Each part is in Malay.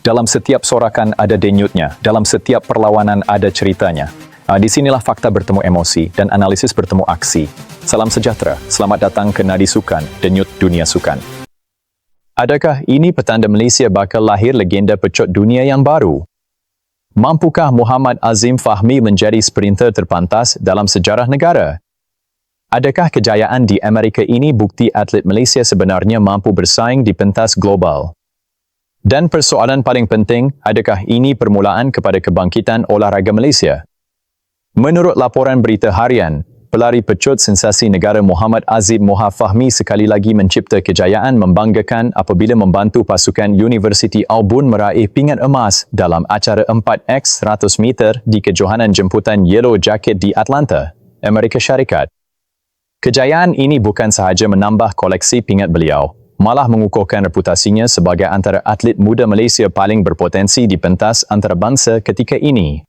Dalam setiap sorakan ada denyutnya, dalam setiap perlawanan ada ceritanya. Di sinilah fakta bertemu emosi dan analisis bertemu aksi. Salam sejahtera, selamat datang ke Nadi Sukan, denyut dunia sukan. Adakah ini petanda Malaysia bakal lahir legenda pecut dunia yang baru? Mampukah Muhammad Azim Fahmi menjadi sprinter terpantas dalam sejarah negara? Adakah kejayaan di Amerika ini bukti atlet Malaysia sebenarnya mampu bersaing di pentas global? Dan persoalan paling penting, adakah ini permulaan kepada kebangkitan olahraga Malaysia? Menurut laporan berita harian, pelari pecut sensasi negara Muhammad Azim Fahmi sekali lagi mencipta kejayaan membanggakan apabila membantu pasukan Universiti Auburn meraih pingat emas dalam acara 4x 100 meter di kejohanan jemputan Yellow Jacket di Atlanta, Amerika Syarikat. Kejayaan ini bukan sahaja menambah koleksi pingat beliau, malah mengukuhkan reputasinya sebagai antara atlet muda Malaysia paling berpotensi di pentas antarabangsa ketika ini.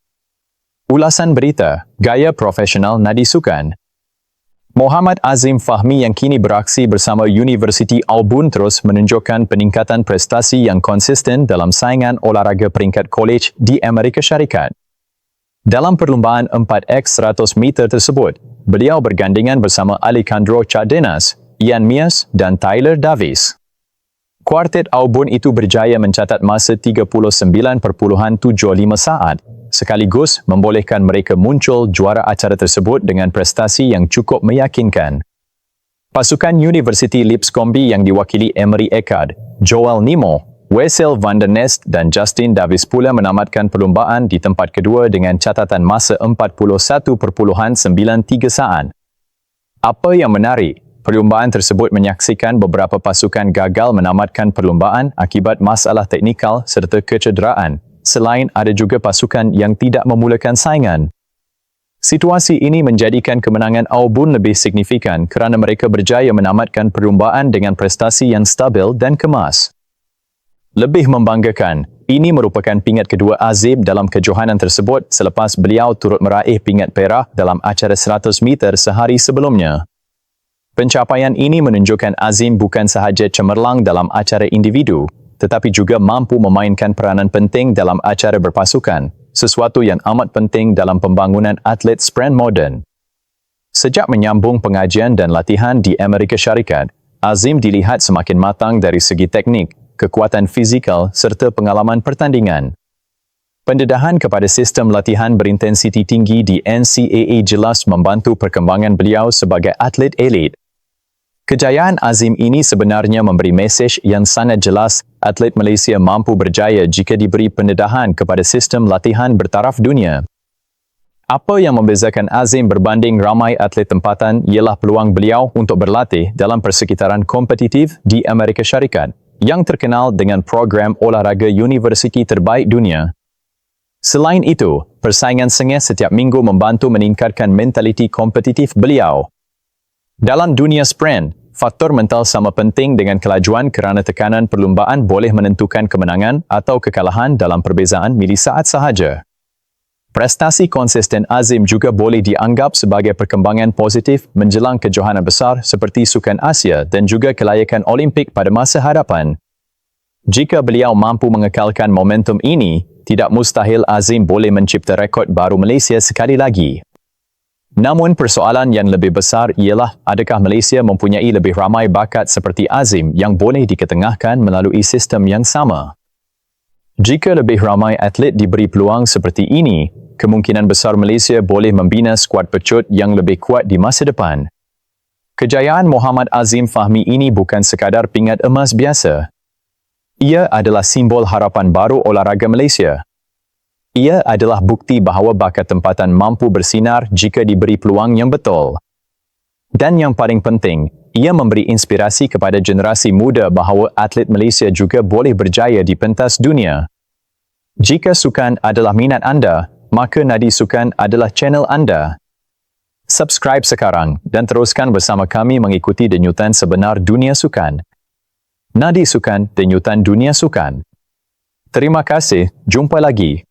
Ulasan berita, gaya profesional Nadi Sukan. Muhammad Azim Fahmi yang kini beraksi bersama Universiti Auburn terus menunjukkan peningkatan prestasi yang konsisten dalam saingan olahraga peringkat kolej di Amerika Syarikat. Dalam perlumbaan 4x 100 meter tersebut, beliau bergandingan bersama Alejandro Cardenas, Ian Mias dan Tyler Davis. Kuartet Auburn itu berjaya mencatat masa 39.75 saat, sekaligus membolehkan mereka muncul juara acara tersebut dengan prestasi yang cukup meyakinkan. Pasukan Universiti Lipscombe yang diwakili Emery Eckhard, Joel Nemo, Wessel van der Nest dan Justin Davis pula menamatkan perlumbaan di tempat kedua dengan catatan masa 41.93 saat. Apa yang menarik, perlumbaan tersebut menyaksikan beberapa pasukan gagal menamatkan perlumbaan akibat masalah teknikal serta kecederaan, selain ada juga pasukan yang tidak memulakan saingan. Situasi ini menjadikan kemenangan Auburn lebih signifikan kerana mereka berjaya menamatkan perlumbaan dengan prestasi yang stabil dan kemas. Lebih membanggakan, ini merupakan pingat kedua Azim dalam kejohanan tersebut selepas beliau turut meraih pingat perak dalam acara 100 meter sehari sebelumnya. Pencapaian ini menunjukkan Azim bukan sahaja cemerlang dalam acara individu, tetapi juga mampu memainkan peranan penting dalam acara berpasukan, sesuatu yang amat penting dalam pembangunan atlet sprint moden. Sejak menyambung pengajian dan latihan di Amerika Syarikat, Azim dilihat semakin matang dari segi teknik, kekuatan fizikal serta pengalaman pertandingan. Pendedahan kepada sistem latihan berintensiti tinggi di NCAA jelas membantu perkembangan beliau sebagai atlet elit. Kejayaan Azim ini sebenarnya memberi mesej yang sangat jelas atlet Malaysia mampu berjaya jika diberi pendedahan kepada sistem latihan bertaraf dunia. Apa yang membezakan Azim berbanding ramai atlet tempatan ialah peluang beliau untuk berlatih dalam persekitaran kompetitif di Amerika Syarikat yang terkenal dengan program olahraga universiti terbaik dunia. Selain itu, persaingan sengit setiap minggu membantu meningkatkan mentaliti kompetitif beliau. Dalam dunia sprint, faktor mental sama penting dengan kelajuan kerana tekanan perlumbaan boleh menentukan kemenangan atau kekalahan dalam perbezaan milisaat sahaja. Prestasi konsisten Azim juga boleh dianggap sebagai perkembangan positif menjelang kejohanan besar seperti Sukan Asia dan juga kelayakan Olimpik pada masa hadapan. Jika beliau mampu mengekalkan momentum ini, tidak mustahil Azim boleh mencipta rekod baru Malaysia sekali lagi. Namun persoalan yang lebih besar ialah adakah Malaysia mempunyai lebih ramai bakat seperti Azim yang boleh diketengahkan melalui sistem yang sama. Jika lebih ramai atlet diberi peluang seperti ini, kemungkinan besar Malaysia boleh membina skuad pecut yang lebih kuat di masa depan. Kejayaan Muhammad Azim Fahmi ini bukan sekadar pingat emas biasa. Ia adalah simbol harapan baru olahraga Malaysia. Ia adalah bukti bahawa bakat tempatan mampu bersinar jika diberi peluang yang betul. Dan yang paling penting, ia memberi inspirasi kepada generasi muda bahawa atlet Malaysia juga boleh berjaya di pentas dunia. Jika sukan adalah minat anda, maka Nadi Sukan adalah channel anda. Subscribe sekarang dan teruskan bersama kami mengikuti denyutan sebenar dunia sukan. Nadi Sukan, denyutan dunia sukan. Terima kasih, jumpa lagi.